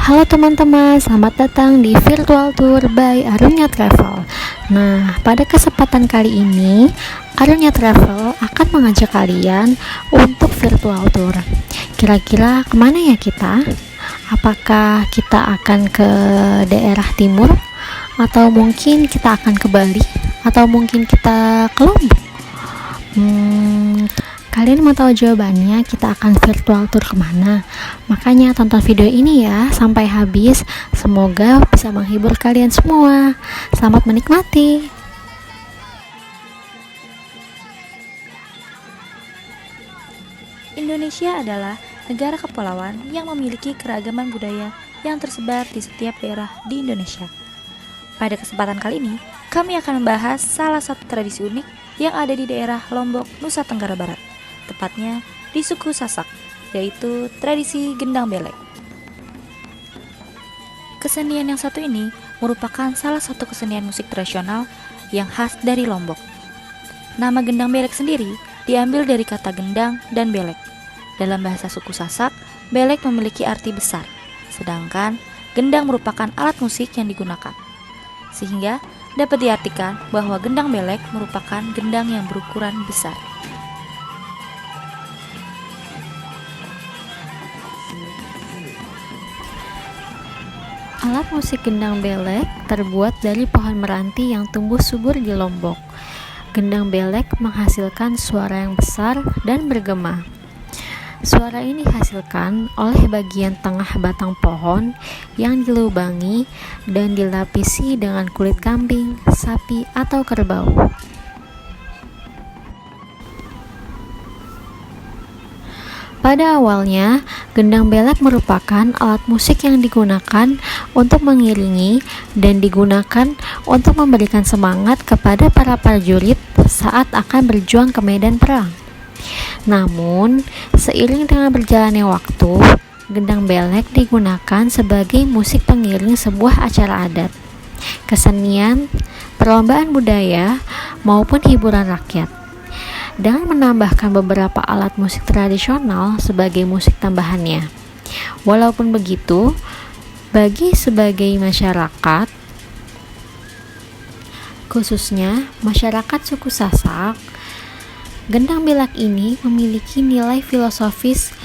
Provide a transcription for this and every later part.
Halo teman-teman, selamat datang di Virtual Tour by Arunya Travel. Nah, pada kesempatan kali ini, Arunya Travel akan mengajak kalian untuk virtual tour. Kira-kira kemana ya kita? Apakah kita akan ke daerah timur? Atau mungkin kita akan ke Bali? Atau mungkin kita ke Lombok? Kalian mau tahu jawabannya, kita akan virtual tour kemana? Makanya tonton video ini ya sampai habis. Semoga bisa menghibur kalian semua. Selamat menikmati. Indonesia adalah negara kepulauan yang memiliki keragaman budaya yang tersebar di setiap daerah di Indonesia. Pada kesempatan kali ini, kami akan membahas salah satu tradisi unik yang ada di daerah Lombok, Nusa Tenggara Barat, tepatnya di suku Sasak, yaitu tradisi gendang belek. Kesenian yang satu ini merupakan salah satu kesenian musik tradisional yang khas dari Lombok. Nama gendang belek sendiri diambil dari kata gendang dan belek. Dalam bahasa suku Sasak, belek memiliki arti besar, sedangkan gendang merupakan alat musik yang digunakan. Sehingga dapat diartikan bahwa gendang belek merupakan gendang yang berukuran besar. Alat musik gendang belek terbuat dari pohon meranti yang tumbuh subur di Lombok. Gendang belek menghasilkan suara yang besar dan bergema. Suara ini dihasilkan oleh bagian tengah batang pohon yang dilubangi dan dilapisi dengan kulit kambing, sapi, atau kerbau. Pada awalnya, gendang belek merupakan alat musik yang digunakan untuk mengiringi dan digunakan untuk memberikan semangat kepada para prajurit saat akan berjuang ke medan perang. Namun, seiring dengan berjalannya waktu, gendang belek digunakan sebagai musik pengiring sebuah acara adat, kesenian, perlombaan budaya, maupun hiburan rakyat. Dengan menambahkan beberapa alat musik tradisional sebagai musik tambahannya. Walaupun begitu, bagi sebagai masyarakat, khususnya masyarakat suku Sasak, gendang belek ini memiliki nilai filosofis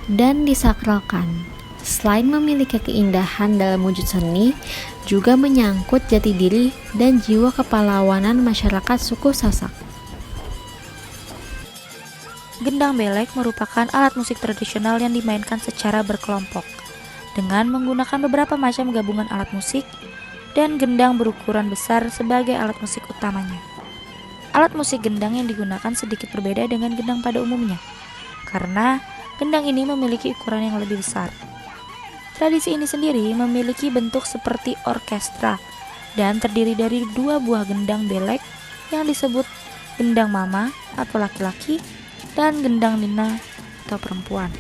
dan disakralkan. Selain memiliki keindahan dalam wujud seni, juga menyangkut jati diri dan jiwa kepahlawanan masyarakat suku Sasak. Gendang belek merupakan alat musik tradisional yang dimainkan secara berkelompok dengan menggunakan beberapa macam gabungan alat musik dan gendang berukuran besar sebagai alat musik utamanya. Alat musik gendang yang digunakan sedikit berbeda dengan gendang pada umumnya karena gendang ini memiliki ukuran yang lebih besar. Tradisi ini sendiri memiliki bentuk seperti orkestra dan terdiri dari dua buah gendang belek yang disebut gendang mama atau laki-laki dan gendang nina atau perempuan.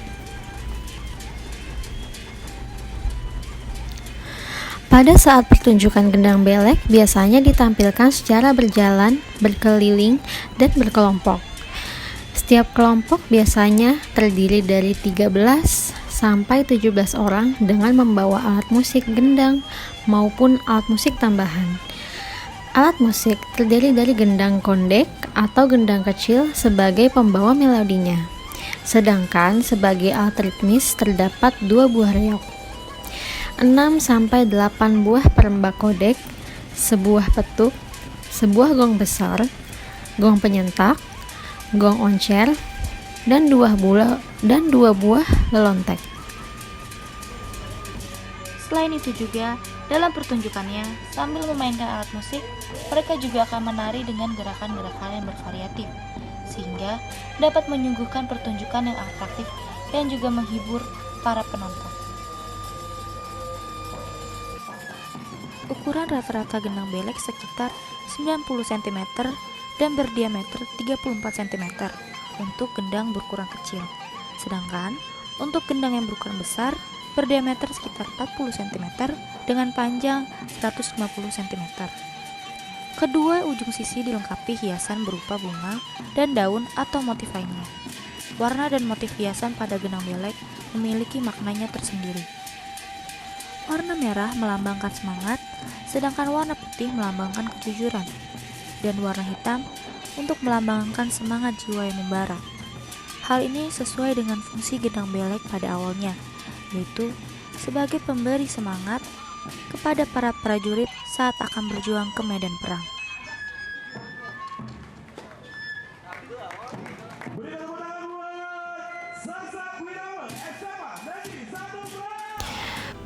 Pada saat pertunjukan gendang belek biasanya ditampilkan secara berjalan, berkeliling, dan berkelompok. Setiap kelompok biasanya terdiri dari 13 sampai 17 orang dengan membawa alat musik gendang maupun alat musik tambahan. Alat musik terdiri dari gendang kondek atau gendang kecil sebagai pembawa melodinya. Sedangkan sebagai alat ritmis terdapat 2 buah reog, 6 sampai 8 buah perembak kodek, sebuah petuk, sebuah gong besar, gong penyentak, gong oncer, dan 2 buah lelontek. Selain itu juga, dalam pertunjukannya, sambil memainkan alat musik, mereka juga akan menari dengan gerakan-gerakan yang bervariatif, sehingga dapat menyuguhkan pertunjukan yang atraktif dan juga menghibur para penonton. Ukuran rata-rata gendang belek sekitar 90 cm dan berdiameter 34 cm untuk gendang berukuran kecil. Sedangkan untuk gendang yang berukuran besar berdiameter sekitar 40 cm dengan panjang 150 cm. Kedua ujung sisi dilengkapi hiasan berupa bunga dan daun atau motif lainnya. Warna dan motif hiasan pada gendang belek memiliki maknanya tersendiri. Warna merah melambangkan semangat, sedangkan warna putih melambangkan kejujuran, dan warna hitam untuk melambangkan semangat jiwa yang membara. Hal ini sesuai dengan fungsi gendang belek pada awalnya, yaitu sebagai pemberi semangat kepada para prajurit saat akan berjuang ke medan perang.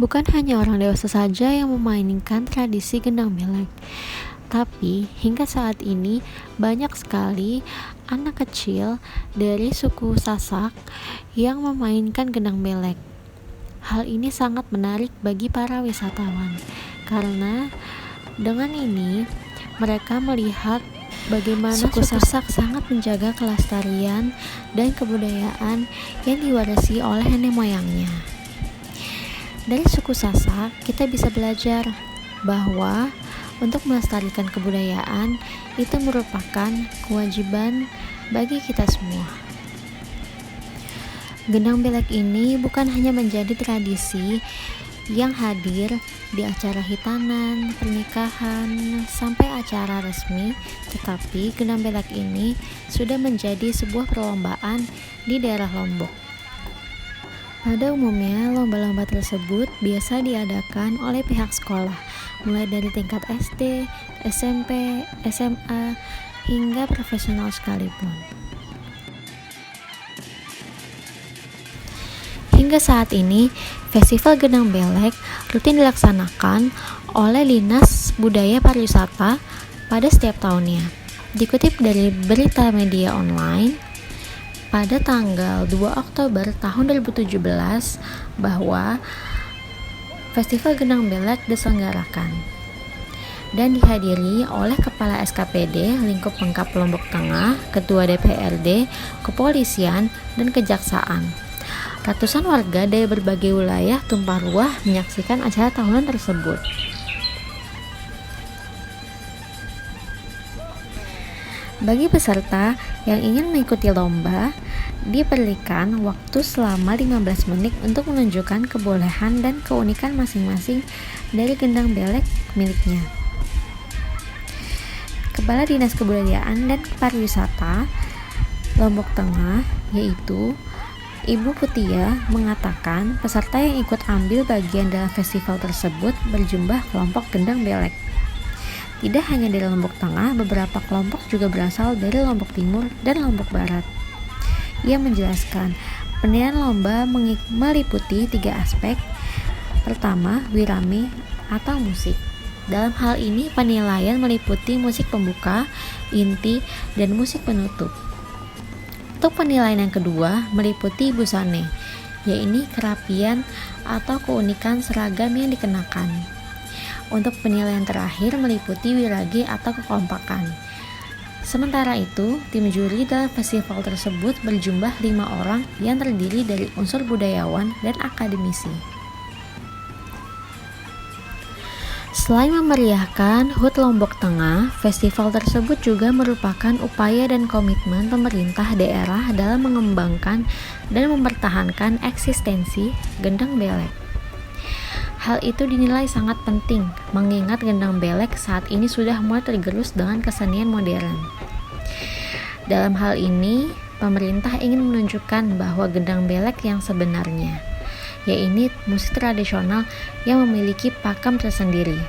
Bukan hanya orang dewasa saja yang memainkan tradisi gendang belek, tapi hingga saat ini banyak sekali anak kecil dari suku Sasak yang memainkan gendang belek. Hal ini sangat menarik bagi para wisatawan, karena dengan ini mereka melihat bagaimana suku Sasak sangat menjaga kelestarian dan kebudayaan yang diwarisi oleh nenek moyangnya. Dari suku Sasak, kita bisa belajar bahwa untuk melestarikan kebudayaan itu merupakan kewajiban bagi kita semua. Gendang belek ini bukan hanya menjadi tradisi yang hadir di acara hitanan, pernikahan, sampai acara resmi, tetapi gendang belek ini sudah menjadi sebuah perlombaan di daerah Lombok. Pada umumnya, lomba-lomba tersebut biasa diadakan oleh pihak sekolah, mulai dari tingkat SD, SMP, SMA, hingga profesional sekalipun. Hingga saat ini, Festival Gendang Belek rutin dilaksanakan oleh Dinas Budaya Pariwisata pada setiap tahunnya. Dikutip dari berita media online, pada tanggal 2 Oktober tahun 2017 bahwa Festival Gendang Belek diselenggarakan dan dihadiri oleh Kepala SKPD Lingkup Pemkab Lombok Tengah, Ketua DPRD, Kepolisian, dan Kejaksaan. Ratusan warga dari berbagai wilayah tumpah ruah menyaksikan acara tahunan tersebut. Bagi peserta yang ingin mengikuti lomba, diberikan waktu selama 15 menit untuk menunjukkan kebolehan dan keunikan masing-masing dari gendang belek miliknya. Kepala Dinas Kebudayaan dan Pariwisata Lombok Tengah, yaitu Ibu Putia, mengatakan peserta yang ikut ambil bagian dalam festival tersebut berjumlah kelompok gendang belek. Tidak hanya dari Lombok Tengah, beberapa kelompok juga berasal dari Lombok Timur dan Lombok Barat. Ia menjelaskan, penilaian lomba meliputi 3 aspek. Pertama, wirame atau musik. Dalam hal ini, penilaian meliputi musik pembuka, inti, dan musik penutup. Untuk penilaian yang kedua, meliputi busane, yaitu kerapian atau keunikan seragam yang dikenakan. Untuk penilaian terakhir meliputi wirage atau kekompakan. Sementara itu, tim juri dalam festival tersebut berjumlah 5 orang yang terdiri dari unsur budayawan dan akademisi. Selain memeriahkan HUT Lombok Tengah, festival tersebut juga merupakan upaya dan komitmen pemerintah daerah dalam mengembangkan dan mempertahankan eksistensi gendang belek. Hal itu dinilai sangat penting, mengingat gendang belek saat ini sudah mulai tergerus dengan kesenian modern. Dalam hal ini, pemerintah ingin menunjukkan bahwa gendang belek yang sebenarnya, yaitu musik tradisional yang memiliki pakem tersendiri.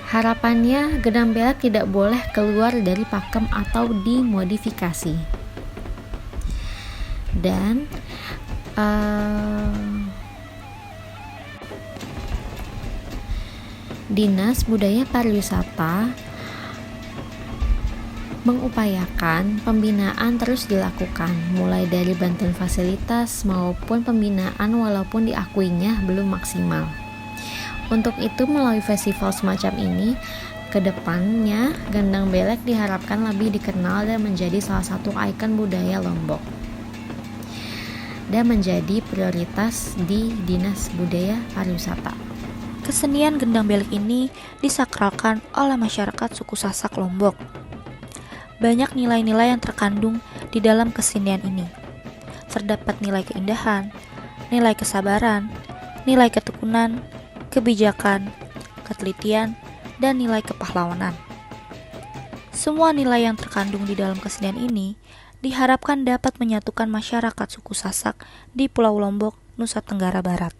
Harapannya, gendang belek tidak boleh keluar dari pakem atau dimodifikasi. Dan Dinas Budaya Pariwisata mengupayakan pembinaan terus dilakukan, mulai dari bantuan fasilitas maupun pembinaan walaupun diakuinya belum maksimal. Untuk itu, melalui festival semacam ini, kedepannya gendang belek diharapkan lebih dikenal dan menjadi salah satu ikon budaya Lombok dan menjadi prioritas di Dinas Budaya Pariwisata. Kesenian gendang belek ini disakralkan oleh masyarakat suku Sasak Lombok. Banyak nilai-nilai yang terkandung di dalam kesenian ini. terdapat nilai keindahan, nilai kesabaran, nilai ketekunan, kebijakan, ketelitian, dan nilai kepahlawanan. Semua nilai yang terkandung di dalam kesenian ini diharapkan dapat menyatukan masyarakat suku Sasak di Pulau Lombok, Nusa Tenggara Barat.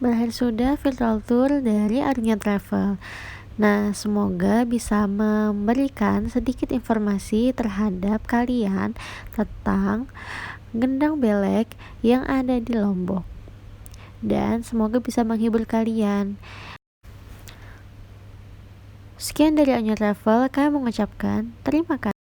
Berakhir sudah virtual tour dari Arnya Travel. Nah, semoga bisa memberikan sedikit informasi terhadap kalian tentang gendang belek yang ada di Lombok. Dan semoga bisa menghibur kalian. Sekian dari Arnya Travel, kami mengucapkan terima kasih.